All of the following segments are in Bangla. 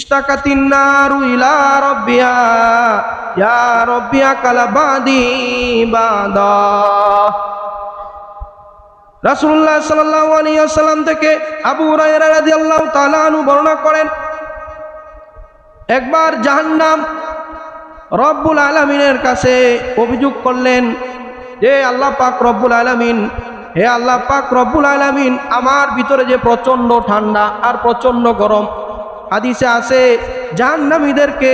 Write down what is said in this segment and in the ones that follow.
ইশতাকাতিন নারু ইলা রাব্বিহা ইয়া রাব্বি আকালা বাদি বাদা। রাসূলুল্লাহ সাল্লাল্লাহু আলাইহি ওয়াসাল্লাম থেকে আবু হুরায়রা রাদিয়াল্লাহু তাআলা আনহু বর্ণনা করেন, একবার জাহান্নাম রব্বুল আলামিনের কাছে অভিযোগ করলেন যে আল্লাহ পাক রব্বুল আলামিন, হে আল্লাহ পাক রব্বুল আলামিন, আমার ভিতরে যে প্রচন্ড ঠান্ডা আর প্রচন্ড গরম। হাদিসে আছে জাহান্নামীদেরকে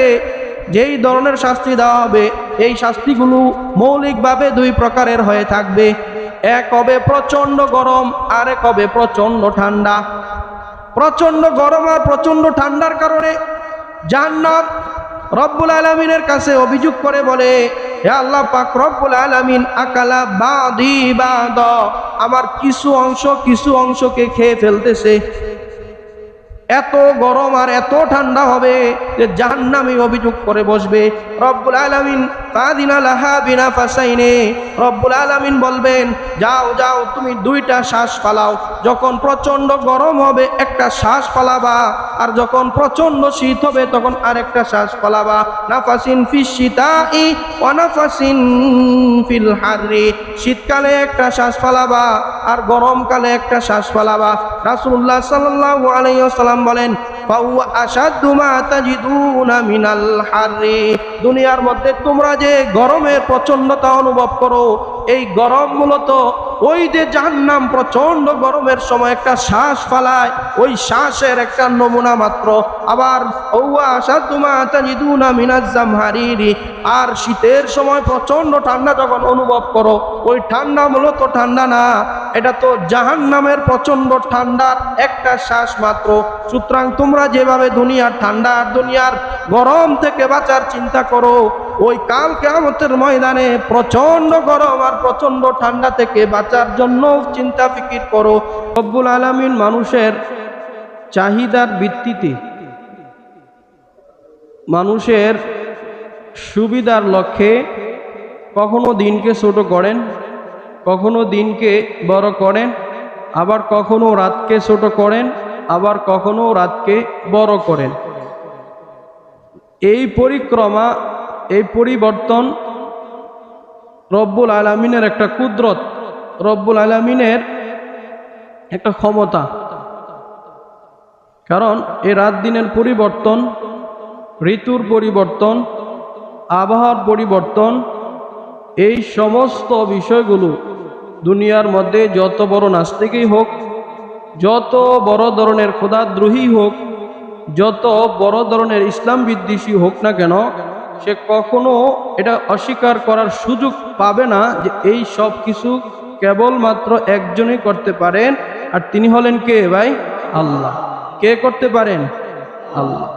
যেই ধরনের শাস্তি দেওয়া হবে, এই শাস্তিগুলো মৌলিকভাবে দুই প্রকারের হয়ে থাকবে। এক হবে প্রচন্ড গরম, আর এক হবে প্রচন্ড ঠান্ডা। প্রচন্ড গরম আর প্রচন্ড ঠান্ডার কারণে জাহান্নাম রব্বুল আলামিনের কাছে অভিযোগ করে বলে, হে আল্লাহ পাক রব্বুল আলামিন, আকালা বাদি বাদ, আমার কিছু অংশকে খেয়ে ফেলতেছে। এত গরম আর এত ঠান্ডা হবে যে জাহান্নামী অভিযোগ করে বসবে। রব্বুল আলামিন ফাদিনা লাহা বিনাফাসাইনে, রব্বুল আলামিন বলবেন, যাও যাও তুমি দুইটা শ্বাস ফালাও। যখন প্রচন্ড গরম হবে একটা শ্বাস ফালাবা, আর যখন প্রচন্ড শীত হবে তখন আরেকটা শ্বাস ফালাবা। নাফাসিন ফিস শিতাই ওয়া নাফাসিন ফিল হাররি, শীতকালে একটা শ্বাস ফালাবা আর গরমকালে একটা শ্বাস ফালাবা। রাসূলুল্লাহ সাল্লাল্লাহু আলাইহি ওয়াসাল্লাম বলেন, ফাহুয়া আশাদ্দু মা তাজিদুনা মিনাল হাররি, দুনিয়ার মধ্যে তোমরা যে গরমের প্রচন্ডতা অনুভব করো, এই গরম মূলত ওই যে জাহান্নাম প্রচন্ড গরমের সময় একটা শ্বাস ফালায়, ওই শ্বাসের একটা নমুনা মাত্র। আবার ফাহুয়া আশাদ্দু মা তাজিদুনা মিনাজ জামহারিরি, আর শীতের সময় প্রচন্ড ঠান্ডা যখন অনুভব করো, ওই ঠান্ডা মূলত ঠান্ডা না, এটা তো জাহান্নামের প্রচন্ড ঠান্ডার একটা শ্বাস মাত্র। সুতরাং তোমরা যেভাবে দুনিয়ার ঠান্ডা আর দুনিয়ার গরম থেকে বাঁচার চিন্তা করো, ওই কাল কিয়ামতের ময়দানে প্রচন্ড গরম আর প্রচন্ড ঠান্ডা থেকে বাঁচার জন্য চিন্তা ফিকির করো। রব্বুল আলামিন মানুষের চাহিদার ভিত্তিতে, মানুষের সুবিধার লক্ষ্যে কখনো দিনকে ছোট করেন, কখনো দিনকে বড় করেন, আবার কখনো রাতকে ছোট করেন, আবার কখনো রাতকে বড় করেন। এই পরিক্রমা, এই পরিবর্তন রব্বুল আলামিনের একটা কুদরত, রব্বুল আলামিনের একটা ক্ষমতা। কারণ এই রাত দিনের পরিবর্তন, ঋতুর পরিবর্তন, আবহাওয়ার পরিবর্তন, এই সমস্ত বিষয়গুলো দুনিয়ার মধ্যে যত বড় নাস্তিকই হোক, যত বড় ধরনের খোদাদ্রোহী হোক, যত বড় ধরনের ইসলাম বিদ্বেষী হোক না কেন, সে কখনো এটা অস্বীকার করার সুযোগ পাবে না যে এই সব কিছু কেবলমাত্র একজনই করতে পারেন, আর তিনি হলেন কে ভাই? আল্লাহ। কে করতে পারেন? আল্লাহ।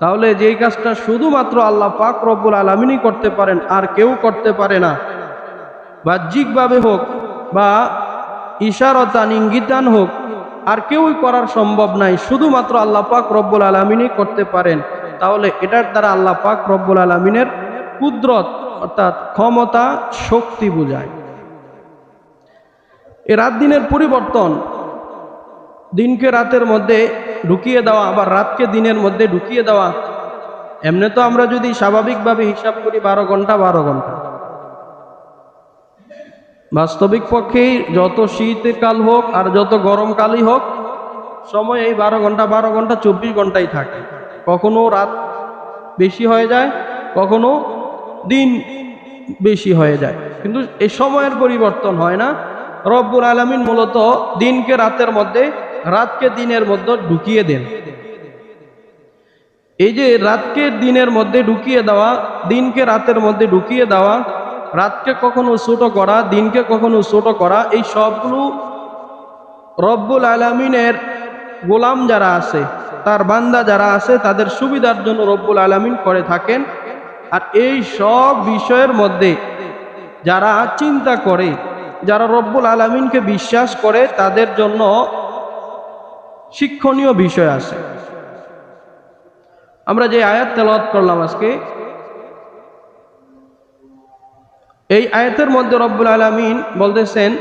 তাহলে যেই কাজটা শুধুমাত্র আল্লাহ পাক রব্বুল আলামিনই করতে পারেন, আর কেউ করতে পারে না, বাহ্যিকভাবে হোক বা ইশারতান ইঙ্গিতান হোক, আর কেউই করার সম্ভব নাই, শুধুমাত্র আল্লাহ পাক রব্বুল আলামিনই করতে পারেন, তাহলে এটার দ্বারা আল্লাহ পাক রব্বুল আলামিনের কুদরত অর্থাৎ ক্ষমতা, শক্তি বোঝায়। এ রাত দিনের পরিবর্তন, দিনকে রাতের মধ্যে ঢুকিয়ে দেওয়া, আবার রাতকে দিনের মধ্যে ঢুকিয়ে দেওয়া। এমনি তো আমরা যদি স্বাভাবিকভাবে হিসাব করি 12 ঘন্টা 12 ঘন্টা, বাস্তবিক পক্ষেই যত শীতকাল হোক আর যত গরমকালই হোক, সময় এই 12 ঘন্টা 24 ঘন্টাই থাকে। কখনো রাত বেশি হয়ে যায়, কখনো দিন বেশি হয়ে যায়, কিন্তু এই সময়ের পরিবর্তন হয় না। রব্বুল আলামিন মূলত দিনকে রাতের মধ্যে, রাতকে দিনের মধ্যে ঢুকিয়ে দেন। এই যে রাতকে দিনের মধ্যে ঢুকিয়ে দেওয়া, দিনকে রাতের মধ্যে ঢুকিয়ে দেওয়া, রাতকে কখনো ছোট করা, দিনকে কখনো ছোট করা, এই সবগুলো রব্বুল আলামিনের গোলাম যারা আছে, তার বান্দা যারা আছে, তাদের সুবিধার জন্য রব্বুল আলামিন করে থাকেন। আর এই সব বিষয়ের মধ্যে যারা চিন্তা করে, যারা রব্বুল আলামিনকে বিশ্বাস করে, তাদের জন্য শিক্ষণীয় বিষয় আছে। আমরা যে আয়াত তেলাওয়াত করলাম আজকে, এই আয়াতের মধ্যে রব্বুল আলামিন বলতেছেন,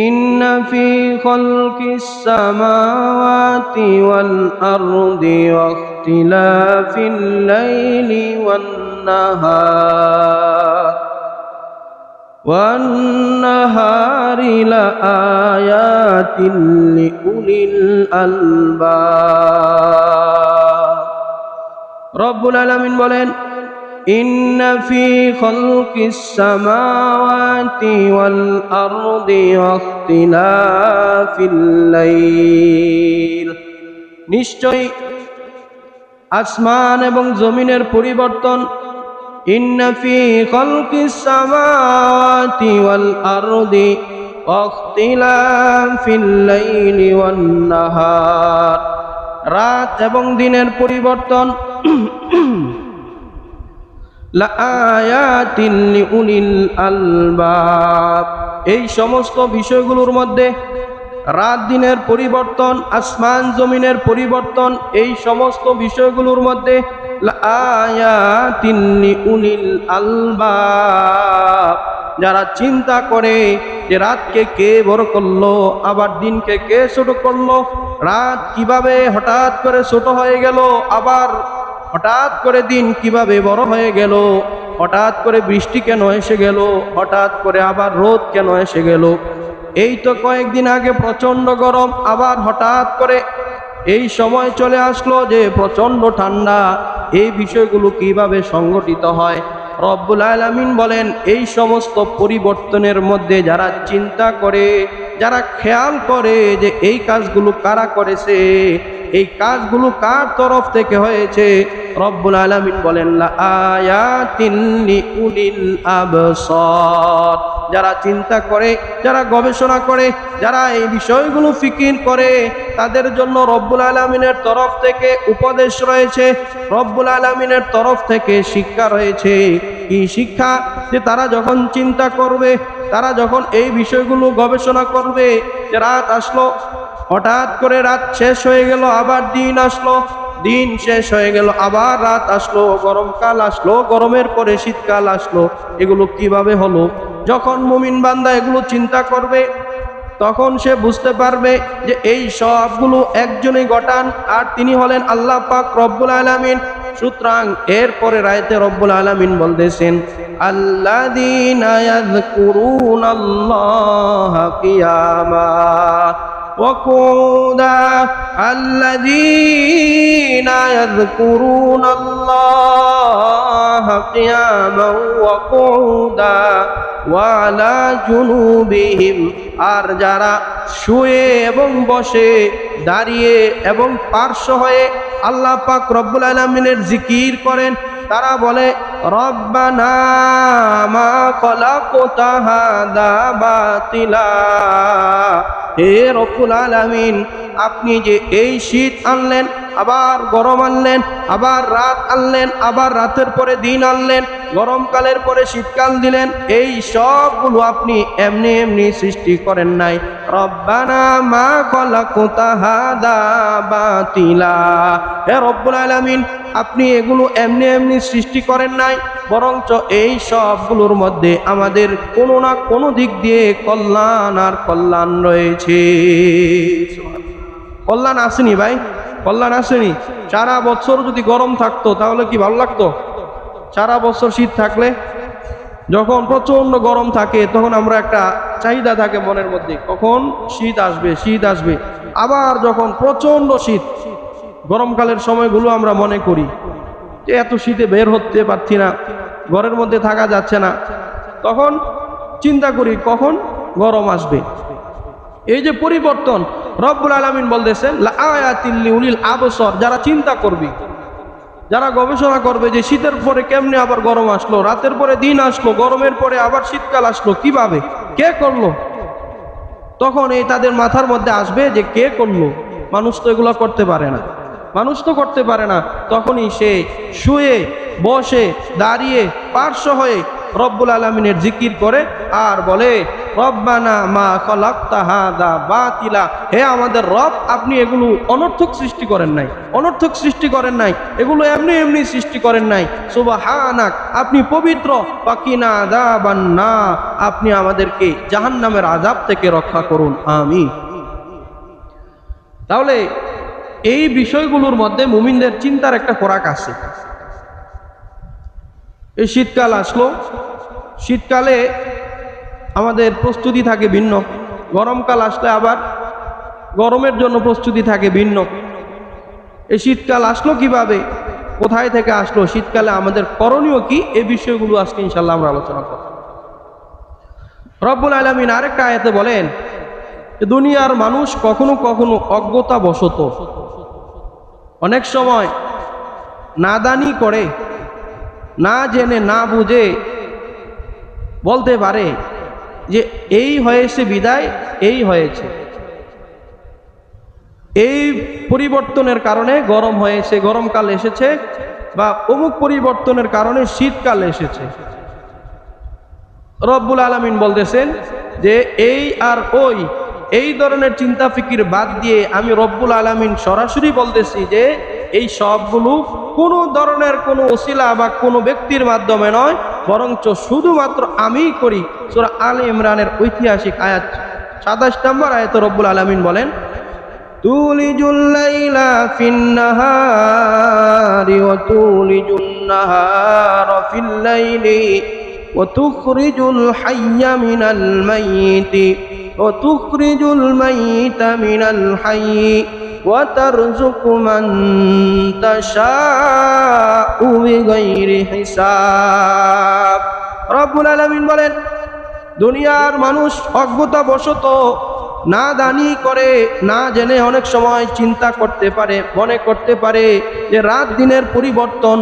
ইন্না ফি খালকিস সামাওয়াতি ওয়াল আরদি ওয়া واختلاف الليل والنهار لآيات لأولي الألباب রব্বুল আলামিন বলেন إن في خلق السماوات والأرض واختلاف الليل নিশ্চয় আসমান এবং জমিনের পরিবর্তন إن في خلق السماوات والأرض واختلاف الليل والنهار রাত এবং দিনের পরিবর্তন লাআয়াতিন লিউলিল আলবাব এই সমস্ত বিষয়গুলোর মধ্যে রাত দিনের পরিবর্তন আসমান জমিনের পরিবর্তন এই সমস্ত বিষয়গুলোর মধ্যে লাআয়াতিন লিউলিল আলবাব যারা চিন্তা করে যে রাতকে কে বড় করলো আবার দিনকে কে ছোট করলো রাত কিভাবে হঠাৎ করে ছোট হয়ে গেল আবার হঠাৎ করে দিন কিভাবে বড় হয়ে গেল হঠাৎ করে বৃষ্টি কেন এসে গেল হঠাৎ করে আবার রোদ কেন এসে গেল এই তো কয়েকদিন আগে প্রচন্ড গরম আবার হঠাৎ করে এই সময় চলে আসলো যে প্রচন্ড ঠান্ডা এই বিষয়গুলো কিভাবে সংগঠিত হয় রব্বুল আলামিন বলেন এই সমস্ত পরিবর্তনের মধ্যে যারা চিন্তা করে যারা খেয়াল করে যে এই কাজগুলো কারা করেছে এই কাজগুলো কার তরফ থেকে হয়েছে রব্বুল আলামিন বলেন লাআয়াতিন লিউলিল আবসার যারা চিন্তা করে যারা গবেষণা করে যারা এই বিষয়গুলো ফিকির করে তাদের জন্য রব্বুল আলামিনের তরফ থেকে উপদেশ রয়েছে রব্বুল আলামিনের তরফ থেকে শিক্ষা রয়েছে কি শিক্ষা যে তারা যখন চিন্তা করবে তারা যখন এই বিষয়গুলো গবেষণা করবে যে রাত আসলো হঠাৎ করে রাত শেষ হয়ে গেল আবার দিন আসলো দিন শেষ হয়ে গেল আবার রাত আসলো গরমকাল আসলো গরমের পরে শীতকাল আসলো এগুলো কিভাবে হলো যখন মুমিন বান্দা এগুলো চিন্তা করবে তখন সে বুঝতে পারবে যে এই সবগুলো একজনই ঘটান আর তিনি হলেন আল্লাহ পাক রব্বুল আলামিন সুতরাং এরপরে রায়তে রব্বুল আলামিন বলতেছেন আল্লাযীনা ইয়াযকুরুনাল্লাহা কিয়ামা ওয়া কুউদা আল্লাযীনা ইয়াযকুরুনাল্লাহা কিয়ামা ওয়া কুউদা ওয়া আলা জুনুবিহিম আর যারা শুয়ে এবং বসে দাঁড়িয়ে এবং পার্শ্ব হয়ে আল্লাহ পাক রব্বুল আলামিনের জিকির করেন তারা বলে রব্বানা মা খলাকতা হাযা বাতিলা হে রব্বুল আলামিন আপনি যে এই শীত আনলেন আবার গরম আনলেন আবার রাত আনলেন আবার রাতের পরে দিন আনলেন গরমকালের পরে শীতকাল দিলেন এই সবগুলো আপনি এমনি এমনি সৃষ্টি করেন নাই রব্বানা মা খলাকতা হাযা বাতিলা হে রব্বুল আলামিন আপনি এগুলো এমনি এমনি সৃষ্টি করেন নাই বরঞ্চ এই সবগুলোর মধ্যে আমাদের কোনো না কোনো দিক দিয়ে কল্যাণ আর কল্যাণ রয়েছে কল্যাণ আসেনি ভাই কল্যাণ আসেনি সারা বছর যদি গরম থাকতো তাহলে কি ভালো লাগতো সারা বছর শীত থাকলে যখন প্রচন্ড গরম থাকে তখন আমরা একটা চাহিদা থাকে মনের মধ্যে কখন শীত আসবে আবার যখন প্রচন্ড শীত গরমকালের সময়গুলো আমরা মনে করি যে এত শীতে বের হতে পারছি না ঘরের মধ্যে থাকা যাচ্ছে না তখন চিন্তা করি কখন গরম আসবে এই যে পরিবর্তন রব্বুল আলামিন বলতেছেন লাআয়াতিল লিউলিল আবসার যারা চিন্তা করবে যারা গবেষণা করবে যে শীতের পরে কেমনে আবার গরম আসলো রাতের পরে দিন আসলো গরমের পরে আবার শীতকাল আসলো কিভাবে কে করলো তখন এই তাদের মাথার মধ্যে আসবে যে কে করলো মানুষ তো এগুলো করতে পারে না মানুষ তো করতে পারে না তখনই সে শুয়ে বসে দাঁড়িয়ে পার্শ্ব হয়ে রব্বুল আলামিনের জিকির করে আর বলে রব্বানা মা খলাকতা হাযা বাতিলা হে আমাদের রব আপনি এগুলো অনর্থক সৃষ্টি করেন নাই অনর্থক সৃষ্টি করেন নাই এগুলো এমনি এমনি সৃষ্টি করেন নাই সুবহানাক আপনি পবিত্র ওয়াকিনা আযাবান নার আপনি আমাদেরকে জাহান্নামের আযাব থেকে রক্ষা করুন আমিন তাহলে এই বিষয়গুলোর মধ্যে মুমিনদের চিন্তার একটা খোরাক আছে। এই শীতকাল আসলো, শীতকালে আমাদের প্রস্তুতি থাকে ভিন্ন, গরমকাল আসলে আবার গরমের জন্য প্রস্তুতি থাকে ভিন্ন। এই শীতকাল আসলো কিভাবে, কোথায় থেকে আসলো, শীতকালে আমাদের করণীয় কি, এই বিষয়গুলো আজকে ইনশাল্লাহ আমরা আলোচনা করব। রব্বুল আলামিন আরেকটা আয়াতে বলেন, দুনিয়ার মানুষ কখনো কখনো অজ্ঞতা বশত অনেক সময় নাদানি করে, না জেনে না বুঝে বলতে পারে যে এই হয়েছে বিদায়, এই হয়েছে, এই পরিবর্তনের কারণে গরম হয়েছে, গরমকাল এসেছে, বা অমুক পরিবর্তনের কারণে শীতকাল এসেছে। রব্বুল আলামিন বলতেছেন যে এই আর ওই, এই ধরনের চিন্তা ফিকির বাদ দিয়ে আমি রব্বুল আলামিন সরাসরি বলতেছি যে এই সবগুলো কোনো ধরনের কোনো ওসিলা বা কোনো ব্যক্তির মাধ্যমে নয়, বরঞ্চ শুধুমাত্র আমিই করি। সূরা আলে ইমরানের ঐতিহাসিক আয়াত 27 নম্বর আয়াতে রব্বুল আলামিন বলেন, তুলিজুল লাইলা ফিন নাহারি ওয়া তুলিজুন নাহারা ফিল লাইলি ওয়া তুখরিজুল হাইয়া মিনাল মাইয়িতি ওয়া তুখরিজুল মাইয়িতা মিনাল হাইয়ি ওয়া তারযুকু মান তাশাউ বিগাইরি হিসাব। রব্বুল আলামিন বলেন, দুনিয়ার মানুষ অজ্ঞতা বশত না দানি করে, না জেনে অনেক সময় চিন্তা করতে পারে, মনে করতে পারে যে রাত দিনের পরিবর্তন,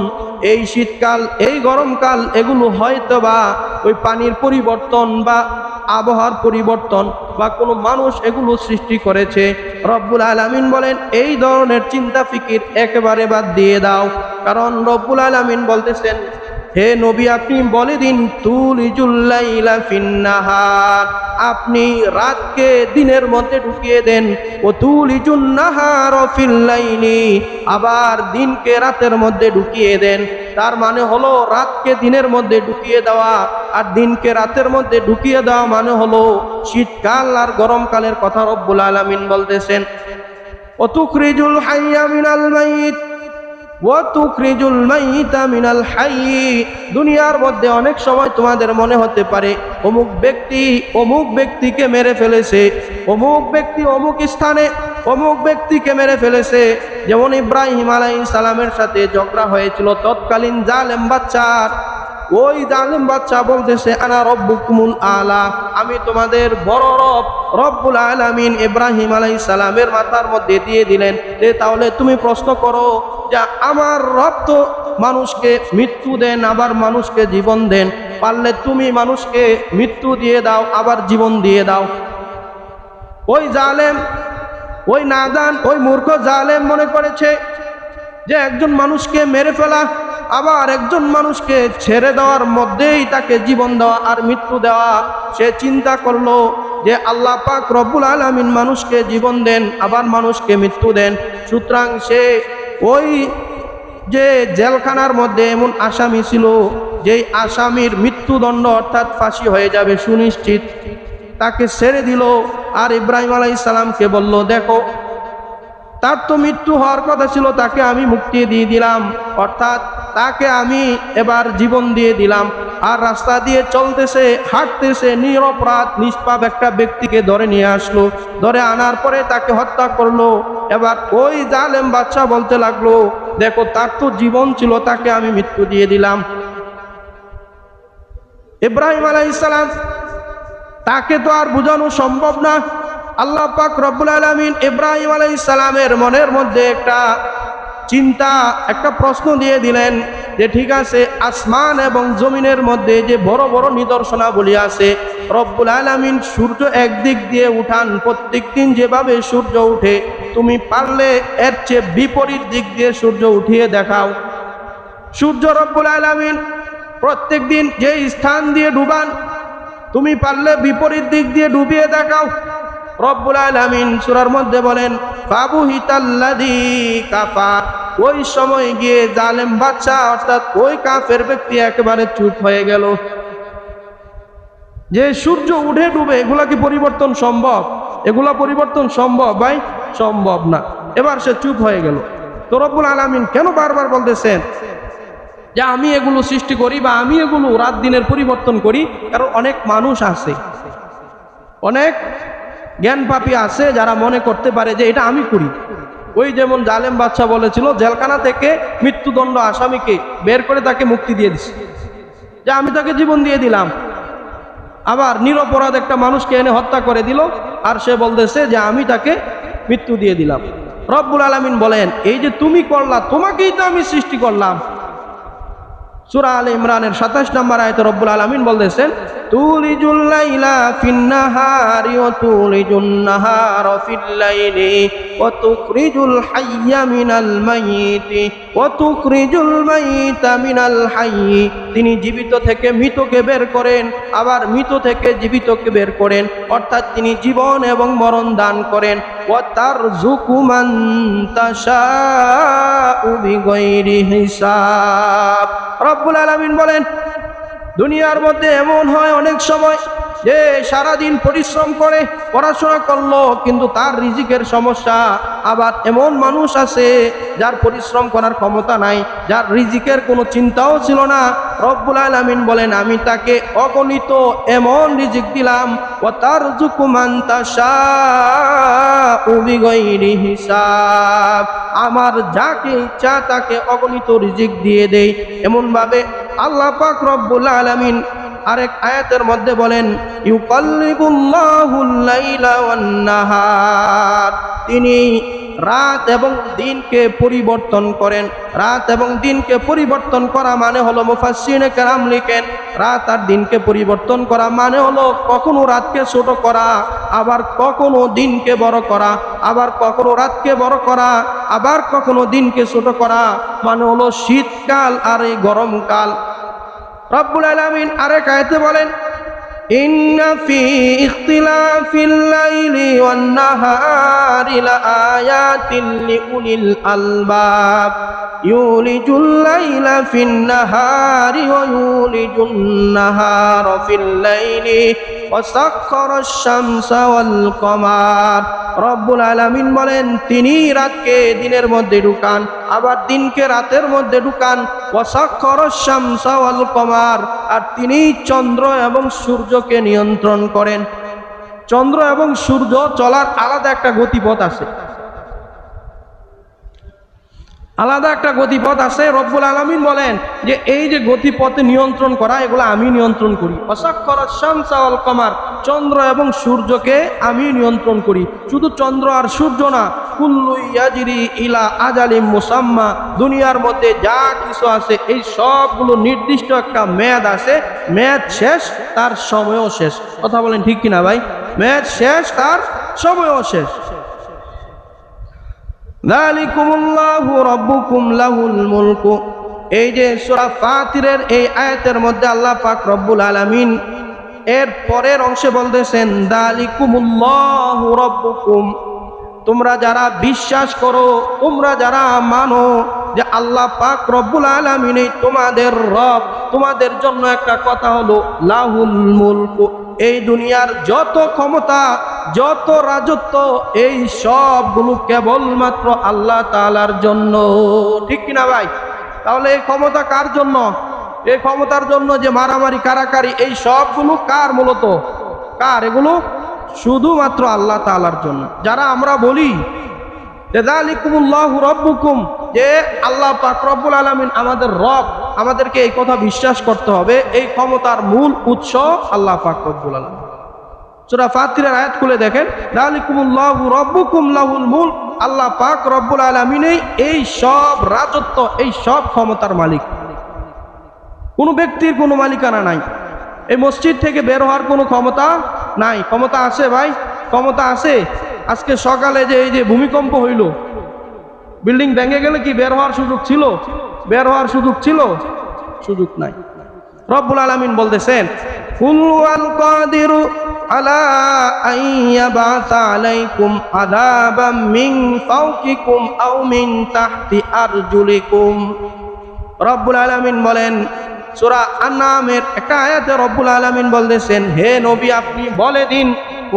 এই শীতকাল, এই গরমকাল, এগুলো হয়তো বা ওই পানির পরিবর্তন বা আবহাওয়ার পরিবর্তন বা কোনো মানুষ এগুলো সৃষ্টি করেছে। রব্বুল আলামিন বলেন এই ধরনের চিন্তা ফিকির একেবারে বাদ দিয়ে দাও, কারণ রব্বুল আলামিন বলতেছেন, হে নবী আপনি বলে দিন, তুলিজুল লাইলা ফিন নাহার, আপনি রাতকে দিনের মধ্যে ঢুকিয়ে দেন, ও তুলিজুন নাহার ফিল লাইলি, আবার দিনকে রাতের মধ্যে ঢুকিয়ে দেন। তার মানে হলো রাতকে দিনের মধ্যে ঢুকিয়ে দেওয়া আর দিনকে রাতের মধ্যে ঢুকিয়ে দেওয়া মানে হলো শীতকাল আর গরমকালের কথা রব্বুল আলামিন বলতেছেন। ও তুখরিজুল হাইয়া মিনাল মাইয়িত ওয়া তুখরিজুল মাইয়িতা মিনাল হাইয়্যি, দুনিয়ার মধ্যে অনেক সময় তোমাদের মনে হতে পারে অমুক ব্যক্তি অমুক ব্যক্তিকে মেরে ফেলেছে, অমুক ব্যক্তি অমুক স্থানে অমুক ব্যক্তিকে মেরে ফেলেছে। যেমন ইব্রাহিম আলাইহিস সালামের সাথে ঝগড়া হয়েছিল তৎকালীন জালেম বাচ্চার, ওই জালেম বাচ্চা বলতেছে আনা রব্বুকুমুল আলা, আমি তোমাদের বড় রব। রব্বুল আলামিন ইব্রাহিম আলাইহিস সালামের মাথার মধ্যে দিয়ে দিলেন যে তাহলে তুমি প্রশ্ন করো যে আমার রব তো মানুষকে মৃত্যু দেন আবার মানুষকে জীবন দেন, পারলে তুমি মানুষকে মৃত্যু দিয়ে দাও আবার জীবন দিয়ে দাও। ওই জালেম, ওই নাদান, ওই মূর্খ জালেম মনে করেছে যে একজন মানুষকে মেরে ফেলা আবার একজন মানুষকে ছেড়ে দেওয়ার মধ্যেই তাকে জীবন দেওয়া আর মৃত্যু দেওয়া। সে চিন্তা করলো যে আল্লাহ পাক রব্বুল আলামিন মানুষকে জীবন দেন আবার মানুষকে মৃত্যু দেন, সুতরাং সে ওই যে জেলখানার মধ্যে এমন আসামি ছিল যেই আসামির মৃত্যুদণ্ড অর্থাৎ ফাঁসি হয়ে যাবে সুনিশ্চিত, তাকে ছেড়ে দিল। আর ইব্রাহিম আলাইহিস সালামকে বলল, দেখো তার তো মৃত্যু হওয়ার কথা ছিল, তাকে আমি মুক্তি দিয়ে দিলাম, অর্থাৎ তাকে আমি এবার জীবন দিয়ে দিলাম। আর রাস্তা দিয়ে চলতেছে, হাঁটতেছে, নিরপরাধ নিষ্পাপ একটা ব্যক্তিকে ধরে নিয়ে আসলো, ধরে আনার পরে তাকে হত্যা করলো। এবার ওই জালেম বাদশা বলতে লাগলো, দেখো তার তো জীবন ছিল, তাকে আমি মৃত্যু দিয়ে দিলাম। ইব্রাহিম আলাইহিস সালাম তাকে তো আর বোঝানো সম্ভব না। আল্লাহ পাক রব্বুল আলামিন ইব্রাহিম আলাইহিস সালামের মনের মধ্যে একটা চিন্তা, একটা প্রশ্ন দিয়ে দিলেন যে ঠিক আছে, আসমান এবং জমিনের মধ্যে যে বড় বড় নিদর্শনাবলী আছে, রব্বুল আলামিন সূর্য একদিক দিয়ে উঠান, প্রত্যেক দিন যেভাবে সূর্য উঠে, তুমি পারলে এর চেয়ে বিপরীত দিক দিয়ে সূর্য উঠিয়ে দেখাও। সূর্য রব্বুল আলামিন প্রত্যেক দিন যে স্থান দিয়ে ডুবান, তুমি পারলে বিপরীত দিক দিয়ে ডুবিয়ে দেখাও। রব্বুল আলামিন সূরার মধ্যে বলেন, ফাবুহিতাল্লাযী কাফার, ওই সময় গিয়ে জালেম বাদশা অর্থাৎ ওই কাফের ব্যক্তি একেবারে চুপ হয়ে গেল। যে সূর্য উঠে ডুবে, এগুলা কি পরিবর্তন সম্ভব? এগুলা পরিবর্তন সম্ভব ভাই? সম্ভব না। এবার সে চুপ হয়ে গেল। তো রব্বুল আলামিন কেন বারবার বলতেছেন যে আমি এগুলো সৃষ্টি করি বা আমি এগুলো রাত দিনের পরিবর্তন করি? কারণ অনেক মানুষ আছে, অনেক জ্ঞান পাপী আছে যারা মনে করতে পারে যে এটা আমি করি। ওই যেমন জালেম বাদশা বলেছিল জেলখানা থেকে মৃত্যুদণ্ড আসামিকে বের করে তাকে মুক্তি দিয়ে দিছে, যে আমি তাকে জীবন দিয়ে দিলাম। আবার নিরপরাধ একটা মানুষকে এনে হত্যা করে দিল, আর সে বলতেছে যে আমি তাকে মৃত্যু দিয়ে দিলাম। রব্বুল আলামিন বলেন এই যে তুমি করলা, তোমাকেই তো আমি সৃষ্টি করলাম। সূরা আলে ইমরানের 27 নম্বর আয়াতে রব্বুল আলামিন বলতেছেন তুলিজুল লাইলা ফিন নাহারি ওয়া তুলিজুন নাহারা ফিল লাইলি ওয়া তুখরিজুল হাইয়া মিনাল মাইয়িতি ওয়া তুখরিজুল মাইয়িতা মিনাল হাইয়ি। তিনি জীবিত থেকে মৃতকে বের করেন, আবার মৃত থেকে জীবিতকে বের করেন, অর্থাৎ তিনি জীবন এবং মরণ দান করেন। ওয়া তারযুকু মান তাশাউ বিগাইরি হিসাব। রব্বুল আলামিন বলেন দুনিয়ার মধ্যে এমন হয় অনেক সময় যে সারাদিন পরিশ্রম করে পড়াশোনা করলো কিন্তু তার রিজিকের সমস্যা। আবার এমন মানুষ আছে যার পরিশ্রম করার ক্ষমতা নাই, যার রিজিকের কোনো চিন্তাও ছিল না। রব্বুল আলামিন বলেন আমি তাকে অগণিত এমন রিজিক দিলাম, ওয়া তারযুকু মান তাশাউ বিগাইরি হিসাব। আমার যাকে ইচ্ছা তাকে অগণিত রিজিক দিয়ে দেই। এমন ভাবে আল্লাহ পাক রব্বুল আলামিন আরেক আয়াতের মধ্যে বলেন ইউকাল্লিবুল্লাহুল লাইলা ওয়ান নাহার। তিনি রাত এবং দিনকে পরিবর্তন করেন। রাত এবং দিনকে পরিবর্তন করা মানে হলো, মুফাসসিরিনে কেরাম লিখেন রাত আর দিনকে পরিবর্তন করা মানে হলো কখনো রাতকে ছোট করা, আবার কখনো দিনকে বড় করা, আবার কখনো রাতকে বড় করা, আবার কখনো দিনকে ছোট করা, মানে হলো শীতকাল আর এই গরমকাল। রব্বুল আলামিন আরেক আয়াতে বলেন ইন্না ফি ইখতিলাফিল লাইলি ওয়ান নাহারি লাআয়াতিন লিউলিল আলবাব ইউলিজুল লাইলা ফিন নাহারি ওয়া ইউলিজুন নাহারা ফিল লাইলি ওয়া সাখখারাশ শামসা ওয়াল কমার। রব্বুল আলামিন বলেন তিনি রাতকে দিনের মধ্যে ঢুকান, আবার দিনকে রাতের মধ্যে ঢুকান। ওয়া সাখখারাশ শামসা ওয়াল কমার, আর তিনি চন্দ্র এবং সূর্যকে নিয়ন্ত্রণ করেন। চন্দ্র এবং সূর্য চলার আলাদা একটা গতিপথ আছে, আলাদা একটা গতিপথ আছে। রব্বুল আলামিন বলেন যে এই যে গতিপথে নিয়ন্ত্রণ করা, এগুলো আমি নিয়ন্ত্রণ করি। ওয়াসাখখারাশ শামসা ওয়াল কমার, চন্দ্র এবং সূর্যকে আমি নিয়ন্ত্রণ করি। শুধু চন্দ্র আর সূর্য না, কুল্লু ইয়াজরি ইলা আজালিম মুসাম্মা, দুনিয়ার মধ্যে যা কিছু আছে এই সবগুলো নির্দিষ্ট একটা মেয়াদ আছে, মেয়াদ শেষ তার সময়ও শেষ। কথা বলেন ঠিক কিনা ভাই? মেয়াদ শেষ তার সময়ও শেষ। যালিকুমুল্লাহু রাব্বুকুম লাহুল মুলকু। এই যে সূরা ফাতিরের এই আয়াতের মধ্যে আল্লাহ পাক রব্বুল আলামিন এর পরের অংশে বলতেছেন যালিকুমুল্লাহু রাব্বুকুম, তোমরা যারা বিশ্বাস করো, তোমরা যারা মানো যে আল্লাহ পাক রব্বুল আলামিন তোমাদের রব, তোমাদের জন্য একটা কথা হলো লাহুল মুলকু, এই দুনিয়ার যত ক্ষমতা যত রাজত্ব এই সবগুলো কেবলমাত্র আল্লাহ তাআলার জন্য। ঠিক কিনা ভাই? তাহলে এই ক্ষমতা কার জন্য? এই ক্ষমতার জন্য যে মারামারি কারাকারি এই সবগুলো কার? মূলত কার? এগুলো শুধুমাত্র আল্লাহ তাআলার জন্য। যারা আমরা বলি যালিকুমুল্লাহু রাব্বুকুম, যে আল্লাহ পাক রব্বুল আলামিন আমাদের রব, আমাদেরকে এই কথা বিশ্বাস করতে হবে এই ক্ষমতার মূল উৎস আল্লাহ পাক রব্বুল আলামিন। সূরা ফাতিরের আয়াত খুলে দেখেন যালিকুমুল্লাহু রাব্বুকুম লাহুল মুলক, আল্লাহ পাক রব্বুল আলামিনই এই সব রাজত্ব, এই সব ক্ষমতার মালিক। কোনো ব্যক্তির কোনো মালিকানা নাই। এই মসজিদ থেকে বের হওয়ার কোনো ক্ষমতা নাই। ক্ষমতা আছে ভাই? ক্ষমতা আছে। আজকে সকালে যে এই যে ভূমিকম্প হইল, বিল্ডিং ভেঙে গেলে কি বের হওয়ার সুযোগ ছিল? বের হওয়ার সুযোগ ছিল? সুযোগ নাই। রব্বুল আলামিন বলতেছেন কুল ওয়াল কাদিরু আলা আইয়াবাসা আলাইকুম আযাবাম মিন ফাওকিকুম আও মিন তাহতি আরজুলিকুম। রব্বুল আলামিন বলেন সূরা আন-নামের একটা আয়াতে রব্বুল আলামিন বলতেছেন হে নবী আপনি বলে দিন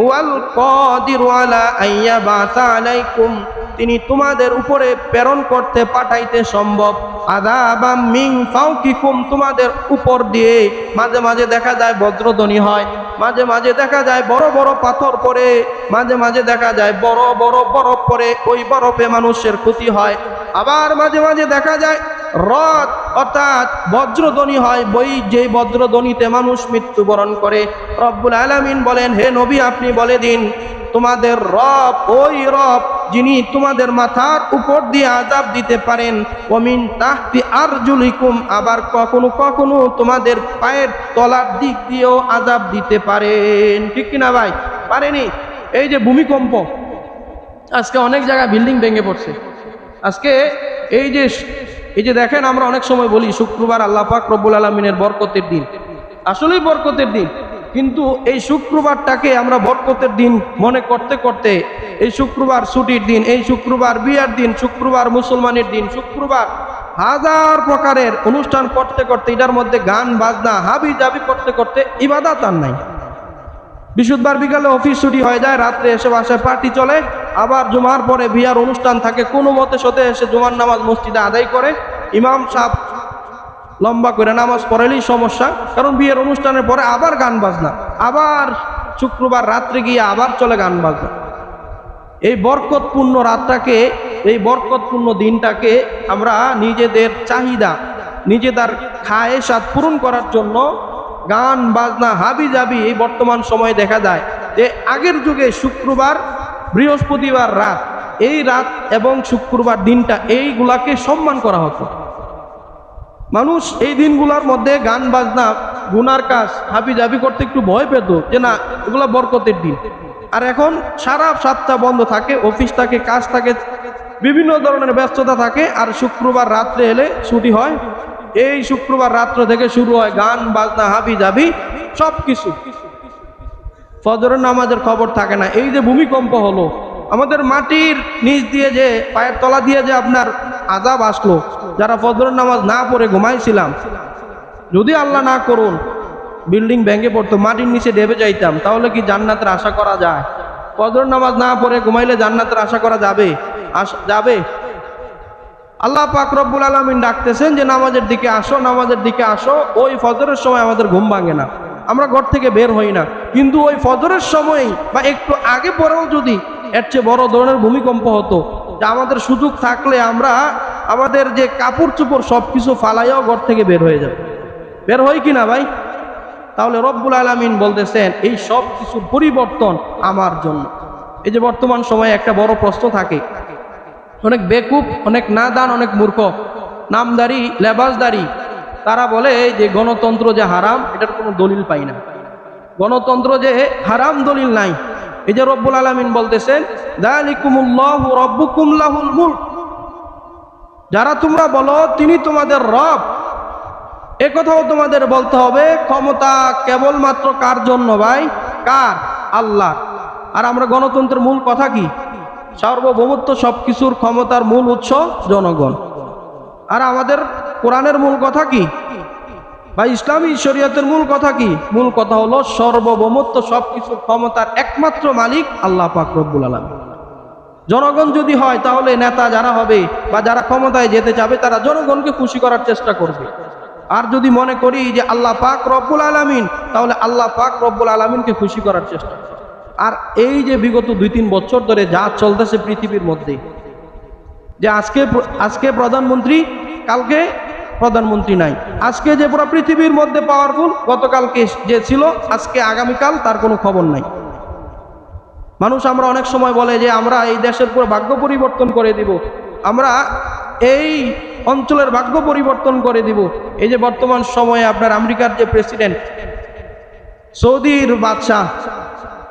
ওয়াল কাদিরু আলা আইয়াবাসা আলাইকুম, তিনি তোমাদের উপরে প্রেরণ করতে পাঠাইতে সম্ভব। আযাবাম মিন ফাওকিকুম, তোমাদের উপর দিয়ে মাঝে মাঝে দেখা যায় বজ্রধ্বনি হয়, মাঝে মাঝে দেখা যায় বড় বড় পাথর পড়ে, মাঝে মাঝে দেখা যায় বড় বড় বরফ পড়ে, ওই বরফে মানুষের ক্ষতি হয়। আবার মাঝে মাঝে দেখা যায় রদ অর্থাৎ বজ্রধ্বনি হয়, বই যে বজ্রধ্বনিতে মানুষ মৃত্যুবরণ করে। রব্বুল আলামিন বলেন, হে নবী আপনি বলে দিন তোমাদের রব ওই রব যিনি তোমাদের মাথার উপর দিয়ে আযাব দিতে পারেন, ওমিন তাহতি আরজুলিকুম, আবার কখনো কখনো তোমাদের পায়ের তলার দিক দিয়েও আযাব দিতে পারেন। ঠিক কিনা ভাই? পারেনি? এই যে ভূমিকম্প, আজকে অনেক জায়গায় বিল্ডিং ভেঙে পড়ছে। আজকে এই যে দেখেন, আমরা অনেক সময় বলি শুক্রবার আল্লাহ পাক রব্বুল আলামিনের বরকতের দিন, আসলেই বরকতের দিন, কিন্তু এই শুক্রবারটাকে আমরা বরকতের দিন মনে করতে করতে এই শুক্রবার ছুটির দিন, এই শুক্রবার বিয়ার দিন, শুক্রবার মুসলমানের দিন, শুক্রবার হাজার প্রকারের অনুষ্ঠান করতে করতে, এটার মধ্যে গান বাজনা হাবি জাবি করতে করতে ইবাদত আর নাই। বৃহস্পতিবার বিকালে অফিস ছুটি হয়ে যায়, রাত্রে এসে বাসায় পার্টি চলে, আবার জুমার পরে বিয়ার অনুষ্ঠান থাকে, কোনো মতে সতে এসে জুমার নামাজ মসজিদে আদায় করে, ইমাম সাহেব লম্বা করে নামাজ পড়ালেই সমস্যা, কারণ বিয়ের অনুষ্ঠানের পরে আবার গান বাজনা, আবার শুক্রবার রাত্রে গিয়ে আবার চলে গান বাজনা। এই বরকতপূর্ণ রাতটাকে, এই বরকতপূর্ণ দিনটাকে আমরা নিজেদের চাহিদা, নিজেদের খায়েশাত পূরণ করার জন্য গান বাজনা হাবি জাবি, এই বর্তমান সময়ে দেখা যায় যে আগের যুগে শুক্রবার বৃহস্পতিবার রাত, এই রাত এবং শুক্রবার দিনটা এইগুলাকে সম্মান করা হতো। মানুষ এই দিনগুলোর মধ্যে গান বাজনা গুনার কাজ হাবি জাবি করতে একটু ভয় পেত, যে না এগুলো বরকতের দিন। আর এখন সারা সপ্তাহ বন্ধ থাকে, অফিস থাকে, কাজ থাকে, বিভিন্ন ধরনের ব্যস্ততা থাকে, আর শুক্রবার রাত্রে এলে ছুটি হয়। এই শুক্রবার রাত্র থেকে শুরু হয় গান বাজনা হাবি জাবি সব কিছু, ফজরের নামাজের খবর থাকে না। এই যে ভূমিকম্প হলো, আমাদের মাটির নিচ দিয়ে যে পায়ের তলা দিয়ে যে আপনার আযাব আসলো, যারা ফজরের নামাজ না পড়ে ঘুমাইছিলাম, যদি আল্লাহ না করুন বিল্ডিং ভেঙে পড়তো, মাটির নিচে ডেবে যাইতাম, তাহলে কি জান্নাতের আশা করা যায়? ফজরের নামাজ না পড়ে ঘুমাইলে জান্নাতের আশা করা যাবে? যাবে? আল্লাহ পাক রব্বুল আলামিন ডাকতেছেন যে নামাজের দিকে আসো, নামাজের দিকে আসো। ওই ফজরের সময় আমাদের ঘুম ভাঙে না, আমরা ঘর থেকে বের হই না, কিন্তু ওই ফজরের সময় বা একটু আগে পরেও যদি এর চেয়ে বড় ধরনের ভূমিকম্প হতো, যে আমাদের সুযোগ থাকলে আমরা আমাদের যে কাপড় চোপড় সব কিছু ফালাইয়াও ঘর থেকে বের হয়ে যাবে। বের হয় কি না ভাই? তাহলে রব্বুল আলামিন বলতেছেন এই সব কিছুর পরিবর্তন আমার জন্য। এই যে বর্তমান সময়ে একটা বড় প্রশ্ন থাকে, অনেক বেকুব, অনেক নাদান, অনেক মূর্খ, নামদারি লেবাসদারি, তারা বলে যে গণতন্ত্র যে হারাম, এটার কোনো দলিল পাই না। গণতন্ত্র যে হারাম দলিল নাই। এই যে রব্বুল আলামিন বলতেছেন যালিকুমুল্লাহু রাব্বুকুম লাহুল মুলক, যারা তোমরা বলো তিনি তোমাদের রব, এ কথাও তোমাদের বলতে হবে ক্ষমতা কেবলমাত্র কার জন্য ভাই? কার? আল্লাহ। আর আমরা গণতন্ত্রের মূল কথা কি? সার্বভৌমত্ব, সবকিছুর ক্ষমতার মূল উৎস জনগণ। আর আমাদের কোরআনের মূল কথা কি বা ইসলামী শরীয়তের মূল কথা কি? মূল কথা হলো সার্বভৌমত্ব, সবকিছুর ক্ষমতার একমাত্র মালিক আল্লাহ পাক রব্বুল আলামিন। জনগণ যদি হয়, তাহলে নেতা যারা হবে বা যারা ক্ষমতায় যেতে চাবে, তারা জনগণকে খুশি করার চেষ্টা করবে। আর যদি মনে করি যে আল্লাহ পাক রব্বুল আলামিন, তাহলে আল্লাহ পাক রব্বুল আলামিনকে খুশি করার চেষ্টা। আর এই যে বিগত 2-3 বছর ধরে যা চলতেছে পৃথিবীর মধ্যে, যে আজকে প্রধানমন্ত্রী, কালকে প্রধানমন্ত্রী নাই, আজকে যে পুরো পৃথিবীর মধ্যে পাওয়ারফুল, গতকালকে যে ছিল, আজকে আগামীকাল তার কোনো খবর নাই। মানুষ, আমরা অনেক সময় বলে যে আমরা এই দেশের পুরো ভাগ্য পরিবর্তন করে দিব, আমরা এই অঞ্চলের ভাগ্য পরিবর্তন করে দিব। এই যে বর্তমান সময়ে আপনার আমেরিকার যে প্রেসিডেন্ট, সৌদির বাদশাহ,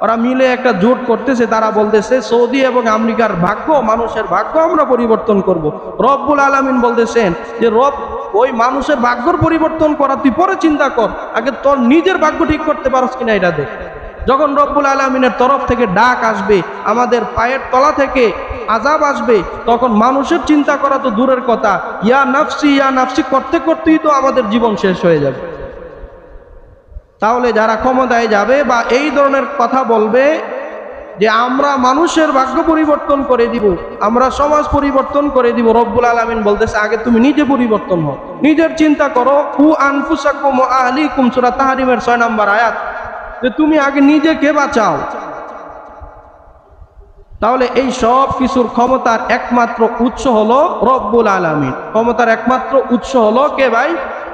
ওরা মিলে একটা জোট করতেছে, তারা বলতেছে সৌদি এবং আমেরিকার ভাগ্য, মানুষের ভাগ্য আমরা পরিবর্তন করব। রব্বুল আলামিন বলতেছেন যে রব, ওই মানুষের ভাগ্যর পরিবর্তন করা তুই পরে চিন্তা কর, আগে তোর নিজের ভাগ্য ঠিক করতে পারস কিনা এটা দেখ। যখন রব্বুল আলামিনের তরফ থেকে ডাক আসবে, আমাদের পায়ের তলা থেকে আযাব আসবে, তখন মানুষের চিন্তা করা তো দূরের কথা, ইয়া নাফসি করতে করতেই তো আমাদের জীবন শেষ হয়ে যাবে। তাহলে যারা ক্ষমতায় যাবে বা এই ধরনের কথা বলবে, যে আমরা মানুষের ভাগ্য পরিবর্তন করে দিব, আমরা সমাজ পরিবর্তন করে দিব, রব্বুল আলামিন বলতেছে আগে তুমি নিজে পরিবর্তন হও, নিজের চিন্তা করো। কু আনফুসাকুম ওয়া আহলিকুম, সূরা তাহরিমের 6 নম্বর আয়াত, যে তুমি আগে নিজেকে বাঁচাও। তাহলে এই সব কিছুর ক্ষমতার একমাত্র উৎস হলো রব্বুল আলামিন। ক্ষমতার একমাত্র উৎস হলো কে ভাই?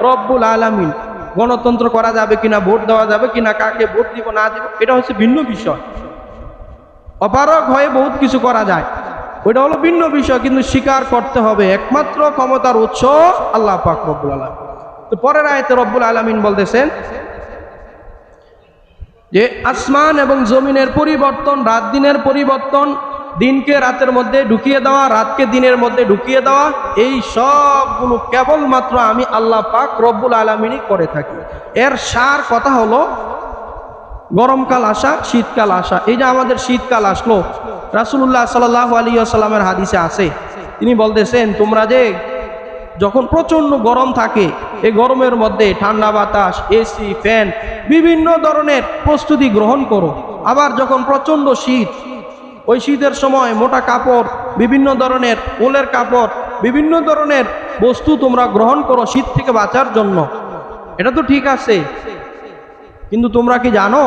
রব্বুল আলামিন। গণতন্ত্র করা যাবে কিনা, ভোট দেওয়া যাবে কিনা, কাকে ভোট দিব না দিব, এটা হচ্ছে ভিন্ন বিষয়। অপারগ হয়ে বহুত কিছু করা যায়, ওইটা হলো ভিন্ন বিষয়, কিন্তু স্বীকার করতে হবে একমাত্র ক্ষমতার উৎস আল্লাহ পাক রব্বুল আলামিন। তো পরের আয়াতে রব্বুল আলামিন বলতেছেন যে আসমান এবং জমিনের পরিবর্তন, রাত দিনের পরিবর্তন, দিনকে রাতের মধ্যে ঢুকিয়ে দেওয়া, রাতকে দিনের মধ্যে ঢুকিয়ে দেওয়া, এই সবগুলো কেবলমাত্র আমি আল্লাহ পাক রব্বুল আলামিনই করে থাকি। এর সার কথা হলো গরমকাল আসা, শীতকাল আসা। এই যে আমাদের শীতকাল আসলো, রাসূলুল্লাহ সাল্লাল্লাহু আলাইহি ওয়াসাল্লামের হাদিসে আছে, তিনি বলতেছেন তোমরা যে যখন প্রচন্ড গরম থাকে, এই গরমের মধ্যে ঠান্ডা বাতাস, এসি, ফ্যান, বিভিন্ন ধরনের প্রস্তুতি গ্রহণ করো। আবার যখন প্রচন্ড শীত, ওই শীতের সময় মোটা কাপড়, বিভিন্ন ধরনের উলের কাপড়, বিভিন্ন ধরনের বস্তু তোমরা গ্রহণ করো শীত থেকে বাঁচার জন্য। এটা তো ঠিক আছে, কিন্তু তোমরা কি জানো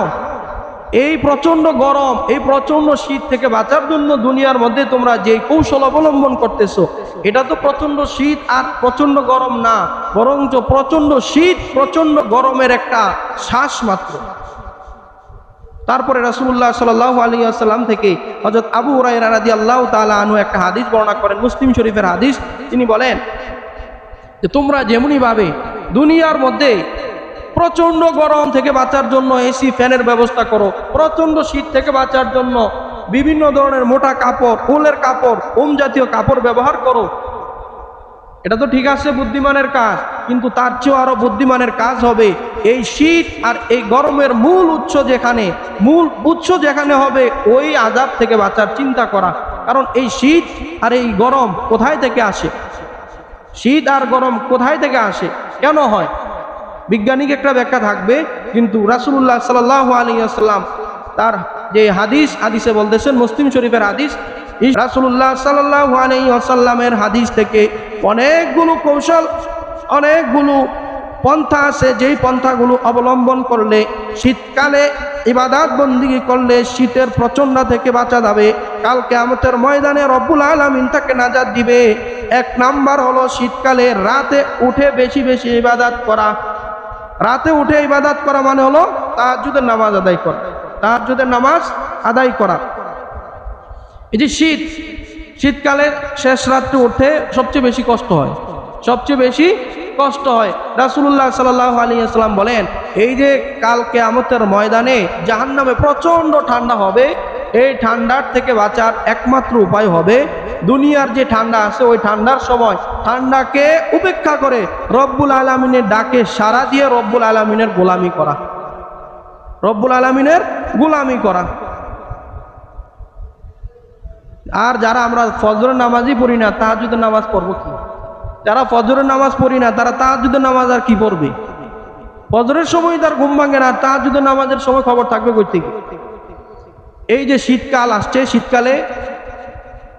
এই প্রচন্ড গরম, এই প্রচন্ড শীত থেকে বাঁচার জন্য দুনিয়ার মধ্যে তোমরা যে কৌশল অবলম্বন করতেছো, এটা তো প্রচন্ড শীত আর প্রচন্ড গরম না, বরঞ্চ প্রচন্ড শীত প্রচন্ড গরমের একটা শ্বাস মাত্র। তারপরে রাসূলুল্লাহ সাল্লাল্লাহু আলাইহি ওয়াসাল্লাম থেকে হযরত আবু হুরায়রা রাদিয়াল্লাহু তাআলা আনহু একটা হাদিস বর্ণনা করেন, মুসলিম শরীফের হাদিস। তিনি বলেন যে তোমরা যেমনি ভাবে দুনিয়ার মধ্যে প্রচন্ড গরম থেকে বাঁচার জন্য এসি, ফ্যানের ব্যবস্থা করো, প্রচন্ড শীত থেকে বাঁচার জন্য বিভিন্ন ধরনের মোটা কাপড়, উলের কাপড়, ওম জাতীয় কাপড় ব্যবহার করো, এটা তো ঠিক আছে, বুদ্ধিমানের কাজ। কিন্তু তার চেয়েও আরো বুদ্ধিমানের কাজ হবে এই শীত আর এই গরমের মূল উৎস যেখানে হবে ওই আযাব থেকে বাঁচার চিন্তা করা। কারণ এই শীত আর এই গরম কোথায় থেকে আসে? শীত আর গরম কোথায় থেকে আসে, কেন হয়? বিজ্ঞানিক একটা ব্যাখ্যা থাকবে, কিন্তু রাসূলুল্লাহ সাল্লাল্লাহু আলাইহি ওয়াসাল্লাম তার যে হাদিসে বলতেছেন, মুসলিম শরীফের হাদিস, রাসূলুল্লাহ সাল্লাল্লাহু আলাইহি ওয়াসাল্লামের হাদিস থেকে অনেকগুলো কৌশল, অনেকগুলো পন্থা আছে, যেই পন্থাগুলো অবলম্বন করলে শীতকালে ইবাদত বন্দেগী করলে শীতের প্রচণ্ড থেকে বাঁচা যাবে, কাল কিয়ামতের ময়দানে রব্বুল আলামিন তাকে নাজাত দিবে। এক নাম্বার হলো শীতকালে রাতে উঠে বেশি বেশি ইবাদত করা। রাতে উঠে ইবাদত করা মানে হলো তাহাজ্জুদের নামাজ আদায় করা, তাহাজ্জুদের নামাজ আদায় করা। এই যে শীতকালে শেষ রাত্রে উঠে সবচেয়ে বেশি কষ্ট হয়, সবচেয়ে বেশি কষ্ট হয়। রাসূলুল্লাহ সাল্লাল্লাহু আলাইহি ওয়াসাল্লাম বলেন, এই যে কাল কিয়ামতের ময়দানে জাহান্নামে প্রচন্ড ঠান্ডা হবে, এই ঠান্ডার থেকে বাঁচার একমাত্র উপায় হবে দুনিয়ার যে ঠান্ডা আছে ওই ঠান্ডার সময় ঠান্ডাকে উপেক্ষা করে রব্বুল আলামিনের ডাকে সাড়া দিয়ে রব্বুল আলামিনের গোলামি করা, রব্বুল আলামিনের গোলামি করা। আর যারা আমরা ফজরের নামাজই পড়ি না, তাহাজ্জুদের নামাজ পড়বো কি? যারা ফজরের নামাজ পড়ি না তারা তাহাজ্জুদের নামাজ আর কি পড়বে? ফজরের সময় তার ঘুম ভাঙে না, তাহাজ্জুদের নামাজের সময় খবর থাকবে কই থেকে? এই যে শীতকাল আসছে, শীতকালে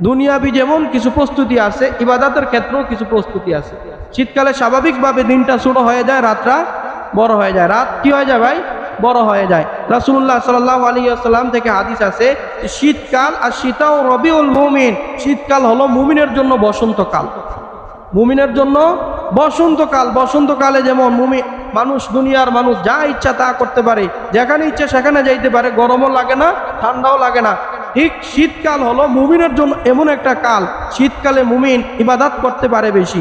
দুনিয়াবি যেমন কিছু প্রস্তুতি আছে, ইবাদতের ক্ষেত্রেও কিছু প্রস্তুতি আছে। শীতকালে স্বাভাবিকভাবে দিনটা ছোট হয়ে যায়, রাতটা বড় হয়ে যায়। রাত কি হয়ে যায় ভাই? বড় হয়ে যায়। রাসূলুল্লাহ সাল্লাল্লাহু আলাইহি ওয়াসাল্লাম থেকে হাদিস আছে, শীতকাল আর শীতাও রবিউল মুমিন, শীতকাল হলো মুমিনের জন্য বসন্তকাল, মুমিনের জন্য বসন্তকাল। বসন্তকালে যেমন মানুষ, দুনিয়ার মানুষ যা ইচ্ছা তা করতে পারে, যেখানে ইচ্ছা সেখানে যাইতে পারে, গরমও লাগে না, ঠান্ডাও লাগে না। ঠিক শীতকাল হলো মুমিনের জন্য এমন একটা কাল, শীতকালে মুমিন ইবাদত করতে পারে বেশি।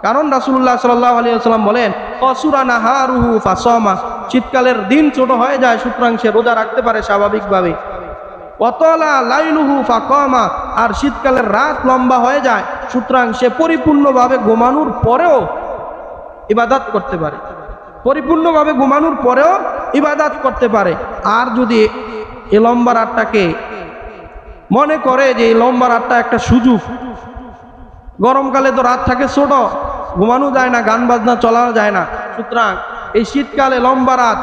কারণ রাসূলুল্লাহ সাল্লাল্লাহু আলাইহি ওয়াসাল্লাম বলেন, কসুরা নাহারুহু ফাসামা, শীতকালের দিন ছোট হয়ে যায়, সুতরাং সে রোজা রাখতে পারে স্বাভাবিকভাবে। ওয়াতালা লাইলুহু ফাকামা, আর শীতকালের রাত লম্বা হয়ে যায়, সুতরাং সে পরিপূর্ণভাবে ঘুমানোর পরেও ইবাদত করতে পারে, পরিপূর্ণভাবে ঘুমানোর পরেও ইবাদত করতে পারে। আর যদি এই লম্বা রাতটাকে মনে করে যে এই লম্বা রাতটা একটা সুযোগ, গরমকালে তো রাত থাকে ছোট, ঘুমানো যায় না, গান বাজনা চলানো যায় না, সুতরাং এই শীতকালে লম্বা রাত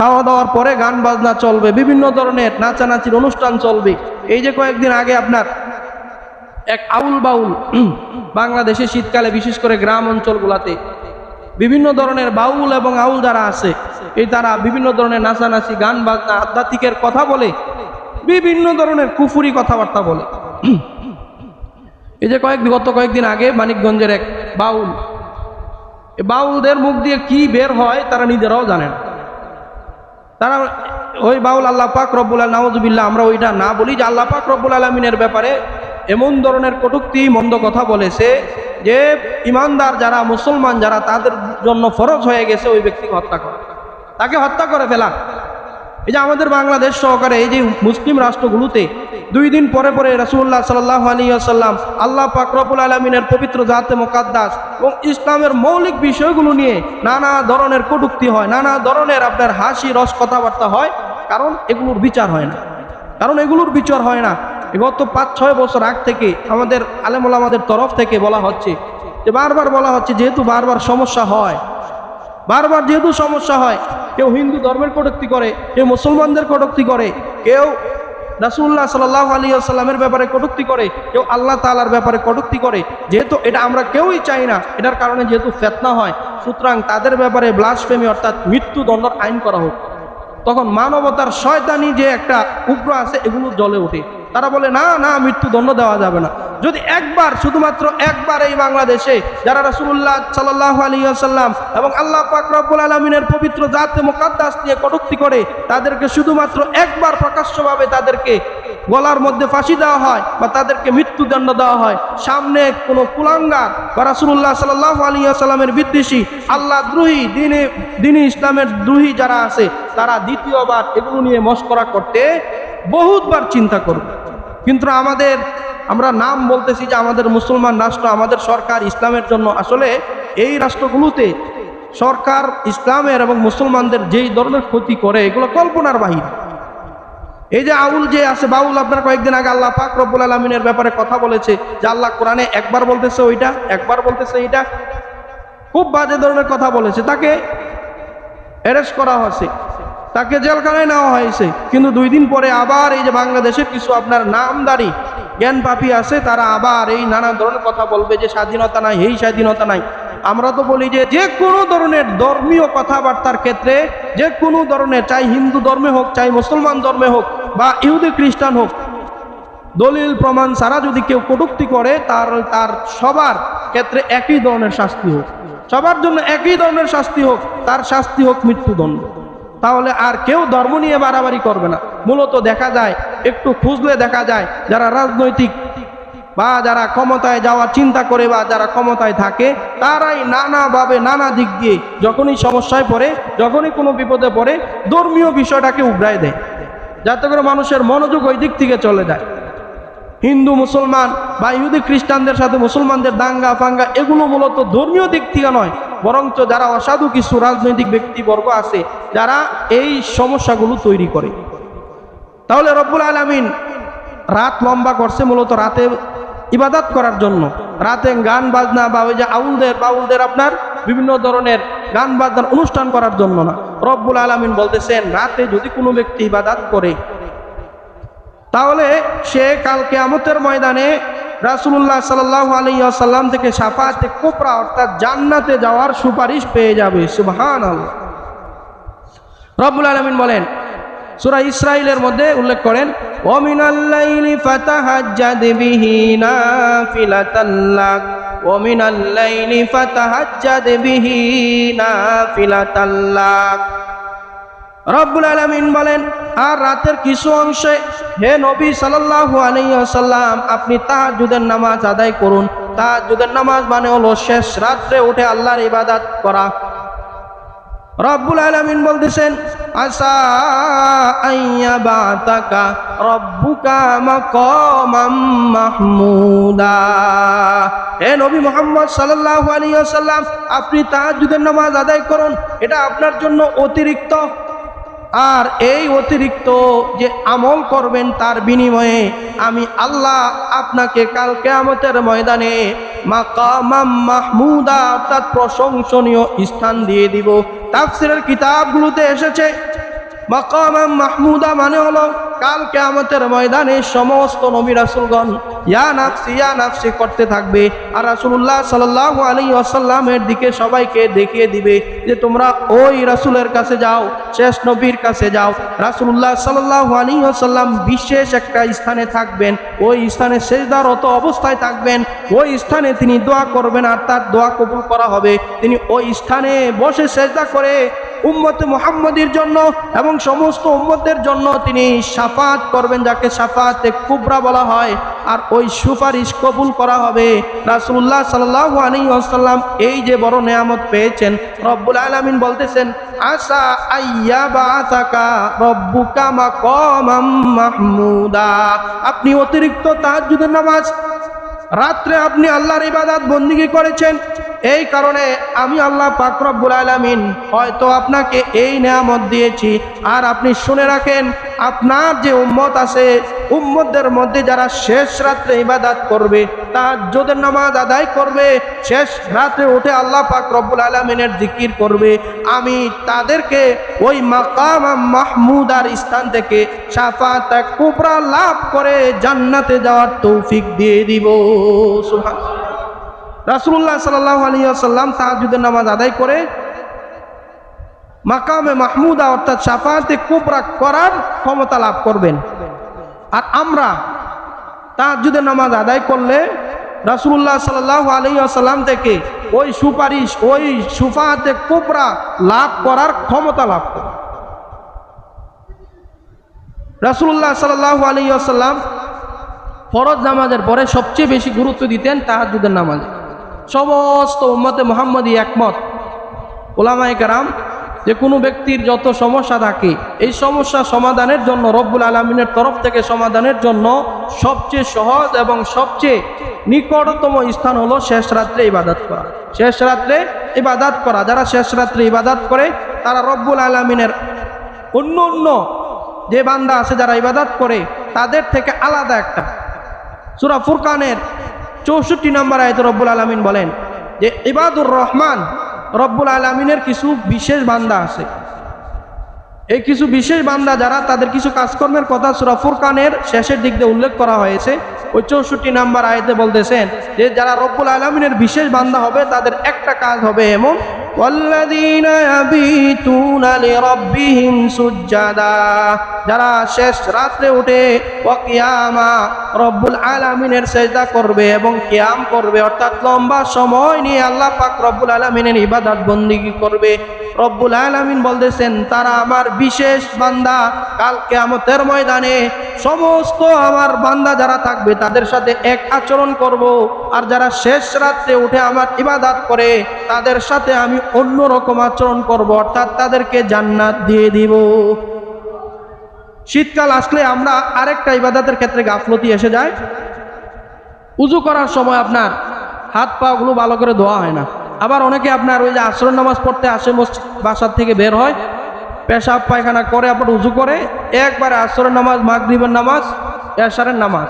খাওয়া দাওয়ার পরে গান বাজনা চলবে, বিভিন্ন ধরনের নাচানাচির অনুষ্ঠান চলবে। এই যে কয়েকদিন আগে আপনার এক আউল বাউল বাংলাদেশে শীতকালে বিশেষ করে গ্রাম অঞ্চলগুলোতে বিভিন্ন ধরনের বাউল এবং আউল যারা আছে এই তারা বিভিন্ন ধরনের নাচানাচি গান বাজনা আধ্যাত্মিকের কথা বলে, বিভিন্ন ধরনের কুফুরি কথাবার্তা বলে। এই যে গত কয়েকদিন আগে মানিকগঞ্জের এক বাউল, বাউলদের মুখ দিয়ে কি বের হয় তারা নিজেরাও জানেন। তারা ওই বাউল আল্লাহ পাক রব্বুল নাউজুবিল্লাহ, আমরা ওইটা না বলি যে আল্লাহ পাক রব্বুল আলামিনের ব্যাপারে এমন ধরনের কটূক্তি মন্দ কথা বলেছে যে ইমানদার যারা মুসলমান যারা তাদের জন্য ফরজ হয়ে গেছে ওই ব্যক্তিকে হত্যা করা, তাকে হত্যা করে ফেলা। এই যে আমাদের বাংলাদেশ সহকারে এই যে মুসলিম রাষ্ট্রগুলোতে 2 দিন পরে পরে রাসূলুল্লাহ সাল্লাল্লাহু আলাইহি ওয়াসাল্লাম আল্লাহ পাক রব্বুল আলামিনের পবিত্র জাতে মুকাদ্দাস এবং ইসলামের মৌলিক বিষয়গুলো নিয়ে নানা ধরনের কটূক্তি হয়, নানা ধরনের আপনার হাসি রস কথাবার্তা হয়, কারণ এগুলোর বিচার হয় না। গত 5-6 বছর আগ থেকে আমাদের আলেম ওলামাদের তরফ থেকে বলা হচ্ছে যে বারবার বলা হচ্ছে যেহেতু বারবার সমস্যা হয়, কেউ হিন্দু ধর্মের কটূক্তি করে, কেউ মুসলমানদের কটূক্তি করে, কেউ রাসূলুল্লাহ সাল্লাল্লাহু আলাইহি ওয়াসাল্লামের ব্যাপারে কটূক্তি করে, কেউ আল্লাহ তাআলার ব্যাপারে কটূক্তি করে। যেহেতু এটা আমরা কেউই চাই না, এটার কারণে যেহেতু ফিতনা হয়, সুতরাং তাদের ব্যাপারে ব্লাসফেমি অর্থাৎ মৃত্যুদণ্ডের আইন করা হোক। তখন মানবতার শয়তানি যে একটা উগ্র আছে এগুলো জ্বলে ওঠে। তারা বলে না না, মৃত্যুদণ্ড দেওয়া যাবে না। যদি একবার, শুধুমাত্র একবার এই বাংলাদেশে যারা রাসূলুল্লাহ সাল্লাল্লাহু আলাইহি ওয়াসাল্লাম এবং আল্লাহ পাক রব্বুল আলামিনের পবিত্র জাতে মুকাদ্দাস নিয়ে কটূক্তি করে, তাদেরকে শুধুমাত্র একবার প্রকাশ্যভাবে তাদেরকে গলার মধ্যে ফাঁসি দেওয়া হয় বা তাদেরকে মৃত্যুদণ্ড দেওয়া হয়, সামনে কোনো কুলাঙ্গার বা রাসূলুল্লাহ সাল্লাল্লাহু আলাইহি ওয়াসাল্লামের বিদ্বেষী, আল্লাহ দ্রোহী, দ্বীনে ইসলামের দ্রোহী যারা আছে তারা দ্বিতীয়বার এগুলো নিয়ে মশকরা করতে বহুতবার চিন্তা করবে। কিন্তু আমরা নাম বলতেছি যে আমাদের মুসলমান রাষ্ট্র, আমাদের সরকার ইসলামের জন্য, আসলে এই রাষ্ট্রগুলোতে সরকার ইসলামের এবং মুসলমানদের যেই ধরনের ক্ষতি করে এগুলো কল্পনার বাহিরে। এই যে আউল যে আছে বাউল, আপনার কয়েকদিন আগে আল্লাহ পাক রব্বুল আলামিনের ব্যাপারে কথা বলেছে যে আল্লাহ কোরআনে একবার বলতেছে ওইটা, একবার বলতেছে এইটা, খুব বাজে ধরনের কথা বলেছে। তাকে অ্যারেস্ট করা হয়েছে, তাকে জেলখানায় নেওয়া হয়েছে। কিন্তু 2 দিন পরে আবার এই যে বাংলাদেশের কিছু আপনার নামদারি জ্ঞান পাপী আছে, তারা আবার এই নানা ধরনের কথা বলবে যে স্বাধীনতা নাই, এই স্বাধীনতা নাই। আমরা তো বলি যে কোনো ধরনের ধর্মীয় কথাবার্তার ক্ষেত্রে, যে কোনো ধরনের, চাই হিন্দু ধর্মে হোক, চাই মুসলমান ধর্মে হোক বা ইহুদি খ্রিস্টান হোক, দলিল প্রমাণ ছাড়া যদি কেউ কটূক্তি করে তার সবার ক্ষেত্রে একই ধরনের শাস্তি হোক, সবার জন্য একই ধরনের শাস্তি হোক, তার শাস্তি হোক মৃত্যুদণ্ড। তাহলে আর কেউ ধর্ম নিয়ে বাড়াবাড়ি করবে না। মূলত দেখা যায়, একটু খুঁজলে দেখা যায়, যারা রাজনৈতিক বা যারা ক্ষমতায় যাওয়ার চিন্তা করে বা যারা ক্ষমতায় থাকে, তারাই নানাভাবে নানা দিক দিয়ে যখনই সমস্যায় পড়ে, যখনই কোনো বিপদে পড়ে, ধর্মীয় বিষয়টাকে উগড়ায় দেয়, যাতে করে মানুষের মনোযোগ ওই দিক থেকে চলে যায়। হিন্দু মুসলমান বা ইহুদি খ্রিস্টানদের সাথে মুসলমানদের দাঙ্গা ফাঙ্গা এগুলো মূলত ধর্মীয় দিক থেকে নয়, বরঞ্চ যারা অসাধু কিছু রাজনৈতিক ব্যক্তিবর্গ আছে যারা এই সমস্যাগুলো তৈরি করে। তাহলে রব্বুল আলামিন রাত লম্বা করছে মূলত রাতে ইবাদত করার জন্য, রাতে গান বাজনা বা ওই যে বাউলদের আপনার বিভিন্ন ধরনের গান বাজনার অনুষ্ঠান করার জন্য না। রব্বুল আলামিন বলতেছেন রাতে যদি কোনো ব্যক্তি ইবাদত করে তাহলে সে কাল কিয়ামতের ময়দানে রাসূলুল্লাহ সাল্লাল্লাহু আলাইহি ওয়াসাল্লাম থেকে শাফাআতে কুবরা অর্থাৎ জান্নাতে যাওয়ার সুপারিশ পেয়ে যাবে। সুবহানাল্লাহ। রব্বুল আলামিন বলেন, সূরা ইসরাঈলের মধ্যে উল্লেখ করেন, ওয়া মিনাল লাইলি ফাতাহাজ্জাদ বিহি নাফিলাতাল লাক, ওয়া মিনাল লাইলি ফাতাহাজ্জাদ বিহি নাফিলাতাল লাক। রব্বুল আলামিন বলেন, আর রাতের কিছু অংশে হে নবী সাল্লাল্লাহু আলাইহি ওয়াসাল্লাম আপনি তাহাজ্জুদের নামাজ আদায় করুন। তাহাজ্জুদের নামাজ মানে হলো শেষ রাত্রে উঠে আল্লাহর ইবাদত করা। রব্বুল আলামিন বলতেছেন, আসা আইয়াবাতাকা রব্বুকা মাকামাম মাহমুদা। হে নবী মুহাম্মদ সাল্লাল্লাহু আলাইহি ওয়াসাল্লাম আপনি তাহাজ্জুদের নামাজ আদায় করুন, এটা আপনার জন্য অতিরিক্ত। আর এই অতিরিক্ত যে আমল করবেন তার বিনিময়ে আমি আল্লাহ আপনাকে কাল কিয়ামতের ময়দানে মাকামাম মাহমুদা অর্থাৎ প্রশংসনীয় স্থান দিয়ে দিব। তাফসীরের কিতাবগুলোতে এসেছে মাকামাম মাহমুদা মানে হলো কাল কিয়ামতের ময়দানে সমস্ত নবী রাসূলগণ ইয়া নাফসি করতে থাকবে, আর রাসূলুল্লাহ সাল্লাল্লাহু আলাইহি ওয়াসাল্লামের দিকে সবাইকে দেখিয়ে দিবে যে তোমরা ওই রাসূলের কাছে যাও, শেষ নবীর কাছে যাও। রাসূলুল্লাহ সাল্লাল্লাহু আলাইহি ওয়াসাল্লাম বিশেষ একটা স্থানে থাকবেন, ওই স্থানে সিজদারত অবস্থায় থাকবেন, ওই স্থানে তিনি দোয়া করবেন আর তার দোয়া কবুল করা হবে। তিনি ওই স্থানে বসে সিজদা করে উম্মতে মুহাম্মদীর জন্য এবং সমস্ত উম্মতের জন্য তিনি শাফাত করবেন, যাকে শাফাতে কুবরা বলা হয়, আর ওই সুপারিশ কবুল করা হবে। রাসূলুল্লাহ সাল্লাল্লাহু আলাইহি ওয়াসাল্লাম এই যে বড় নেয়ামত পেয়েছেন, রব্বুল আলামিন বলতেছেন আসা আইয়াবাতাকা রব্বুকা মাকামাম মাহমুদা। আপনি অতিরিক্ত তাহাজ্জুদের নামাজ রাত্রে আপনি আল্লাহর ইবাদত বন্দেগী করেছেন, এই কারণে আমি আল্লাহ পাক রব্বুল আলামিন হয়তো আপনাকে এই নেয়ামত দিয়েছি। আর আপনি শুনে রাখেন, আপনার যে উম্মত আছে, উম্মতদের মধ্যে যারা শেষ রাত্রে ইবাদত করবে, তাহাজ্জুদের নামাজ আদায় করবে, শেষ রাতে উঠে আল্লাহ পাক রব্বুল আলামিনের জিকির করবে, আমি তাদেরকে ওই মাকাম মাহমুদার স্থান থেকে শাফাত কুবরা লাভ করে জান্নাতে যাওয়ার তৌফিক দিয়ে দিব। সুবহানাল্লাহ। রাসূলুল্লাহ সাল্লাল্লাহু আলাইহি ওয়াসাল্লাম তাহাজ্জুদের নামাজ আদায় করে মাকামে মাহমুদা অর্থাৎ শাফাতে কুবরা করার ক্ষমতা লাভ করবেন। আর আমরা তাহাজ্জুদের নামাজ আদায় করলে রাসূলুল্লাহ সাল্লাল্লাহু আলাইহি ওয়াসাল্লাম থেকে ওই সুপারিশ, ওই শাফাতে কুবরা লাভ করার ক্ষমতা লাভ করব। রাসূলুল্লাহ সাল্লাল্লাহু আলাইহি ওয়াসাল্লাম ফরজ নামাজের পরে সবচেয়ে বেশি গুরুত্ব দিতেন তাহাজ্জুদের নামাজে। সমস্ত উম্মতে মুহাম্মদী একমত, উলামায়ে কেরাম, যে কোনো ব্যক্তির যত সমস্যা থাকে এই সমস্যা সমাধানের জন্য রব্বুল আলামিনের তরফ থেকে সমাধানের জন্য সবচেয়ে সহজ এবং সবচেয়ে নিকটতম স্থান হলো শেষ রাত্রে ইবাদত করা। শেষ রাত্রে ইবাদত করা, যারা শেষ রাত্রে ইবাদত করে তারা রব্বুল আলামিনের অন্য অন্য যে বান্দা আছে যারা ইবাদত করে তাদের থেকে আলাদা একটা। সূরা ফুরকানের 64 নম্বর আয়াতে রব্বুল আলামিন বলেন যে ইবাদুর রহমান, রব্বুল আলামিনের কিছু বিশেষ বান্দা আছে, এই কিছু বিশেষ বান্দা যারা, তাদের কিছু কাজকর্মের কথা সূরা ফুরকানের শেষের দিক দিয়ে উল্লেখ করা হয়েছে। ওই 64 নম্বর আয়াতে বলতেছেন যে যারা রব্বুল আলামিনের বিশেষ বান্দা হবে তাদের একটা কাজ হবে এমন, ওয়াল্লাযীনা ইয়াবিতুনা লিরাব্বিহিম সুজদাা, যারা শেষ রাতে উঠে ওয়া কিয়ামা রব্বুল আলামিনের সিজদা করবে এবং কিয়াম করবে, অর্থাৎ লম্বা সময় নিয়ে আল্লাহ পাক রব্বুল আলামিনের ইবাদত বন্দেগী করবে। রব্বুল আলামিন বলতেছেন তারা আমার বিশেষ বান্দা, কাল কিয়ামতের ময়দানে সমস্ত আমার বান্দা যারা থাকবে তাদের সাথে এক আচরণ করব, আর যারা শেষ রাতে উঠে আমার ইবাদত করে তাদের সাথে আমি অন্য রকম আচরণ করব, অর্থাৎ তাদেরকে জান্নাত দিয়ে দিব। শীতকাল আসলে আমরা আরেকটা ইবাদতের ক্ষেত্রে গাফলতি এসে যায়। উযু করার সময় আপনার হাত পা গুলো ভালো করে ধোয়া হয় না। আবার অনেকে আপনার ওই যে আসরের নামাজ পড়তে আসে, মসজিদ বাসার থেকে বের হয়, পেশাব পায়খানা করে আবার উযু করে একবারে আসরের নামাজ, মাগরিবের নামাজ, এশারের নামাজ,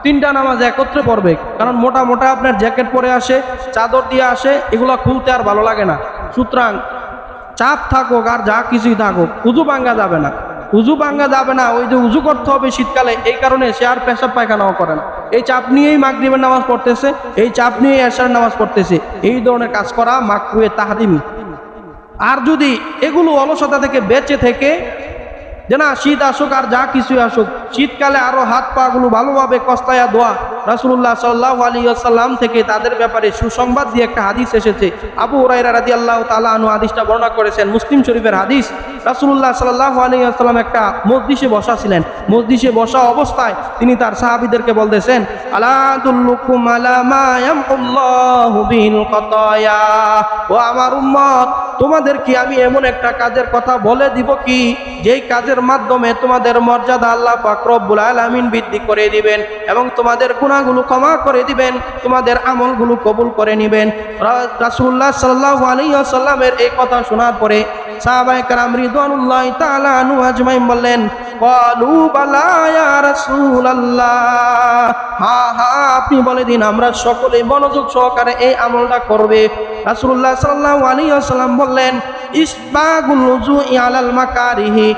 তিনটা নামাজ একত্রে পড়বে। কারণ মোটা মোটা আপনার জ্যাকেট পরে আসে, চাদর দিয়ে আসে, এগুলো খুলতে আর ভালো লাগে না। সুতরাং চাপ থাকুক আর যা কিছুই থাকুক, উযু ভাঙ্গা যাবে না, উযু ভাঙ্গা যাবে না। ওই যে উযু করতে হবে শীতকালে, এই কারণে সে আর পেশাব পায়খানাও করে না। এই চাপ নিয়েই মাগরিবের নামাজ পড়তেছে, এই চাপ নিয়েই এশারের নামাজ পড়তেছে। এই ধরনের কাজ করা মাকরুহে তাহরিমি। আর যদি এগুলো অলসতা থেকে বেঁচে থেকে, যে না শীত আসুক আর যা কিছুই আসুক, শীতকালে আরো হাত পা গুলো ভালোভাবে কস্তায়া ধোয়া, রাসূলুল্লাহ সাল্লাল্লাহু আলাইহি ওয়াসাল্লাম থেকে তাদের ব্যাপারে সুসংবাদ দিয়ে একটা হাদিস এসেছে। আবু হুরায়রা রাদিয়াল্লাহু তাআলা আনহু হাদিসটা বর্ণনা করেছেন, মুসলিম শরীফের হাদিস। রাসূলুল্লাহ সাল্লাল্লাহু আলাইহি ওয়াসাল্লাম একটা মজলিসে বসা ছিলেন। মজলিসে বসা অবস্থায় তিনি তার সাহাবীদেরকে বলতেছেন, আলা আদুল্লুকুম আলা মা ইয়ামহুল্লাহু বিল খাতায়া, ও আমার উম্মত, তোমাদের কি আমি এমন একটা কাজের কথা বলে দিব কি যেই কাজের মাধ্যমে তোমাদের মর্যাদা আল্লাহ পাক রব্বুল আলামিন বৃদ্ধি করে দিবেন এবং তোমাদের গুনাহগুলো ক্ষমা করে দিবেন, তোমাদের আমলগুলো কবুল করে নেবেন। রাসূলুল্লাহ সাল্লাল্লাহু আলাইহি ওয়াসাল্লামের এই কথা শোনার পরে সাহাবায়ে কেরাম রিদওয়ানুল্লাহি তাআলা আনহু আজমাইন বললেন, ক্বালু বালা ইয়া রাসূলুল্লাহ, হ্যাঁ হ্যাঁ আপনি বলে দিন, আমরা সকলে মনোযোগ সহকারে এই আমলটা করবে। রাসূলুল্লাহ সাল্লাল্লাহু আলাইহি ওয়াসাল্লাম বললেন, ইসবাগুল উযুই আলাল মাকারিহি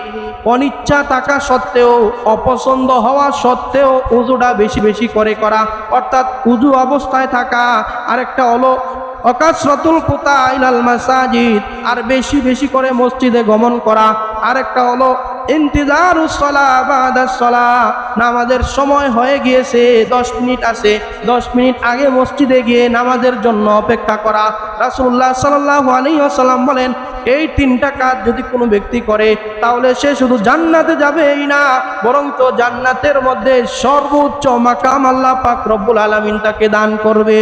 অনিচ্ছা থাকা সত্ত্বেও, অপছন্দ হওয়া সত্ত্বেও উজুটা বেশি বেশি করে করা, অর্থাৎ উজু অবস্থায় থাকা। আরেকটা হলো অকাসরাতুল খুতা ইলাল মাসাজিদ, আর বেশি বেশি করে মসজিদে গমন করা। আরেকটা হলো ইন্তিজারুস সালাহ বাদাস সালাহ, নামাজের সময় হয়ে গিয়েছে, 10 মিনিট আছে, 10 মিনিট আগে মসজিদে গিয়ে নামাজের জন্য অপেক্ষা করা। রাসূলুল্লাহ সাল্লাল্লাহু আলাইহি ওয়াসাল্লাম বলেন, এই 3টা কাজ যদি কোনো ব্যক্তি করে তাহলে সে শুধু জান্নাতে যাবেই না, বরং তো জান্নাতের মধ্যে সর্বোচ্চ মাকাম আল্লাহ পাক রব্বুল আলামিন তাকে দান করবে।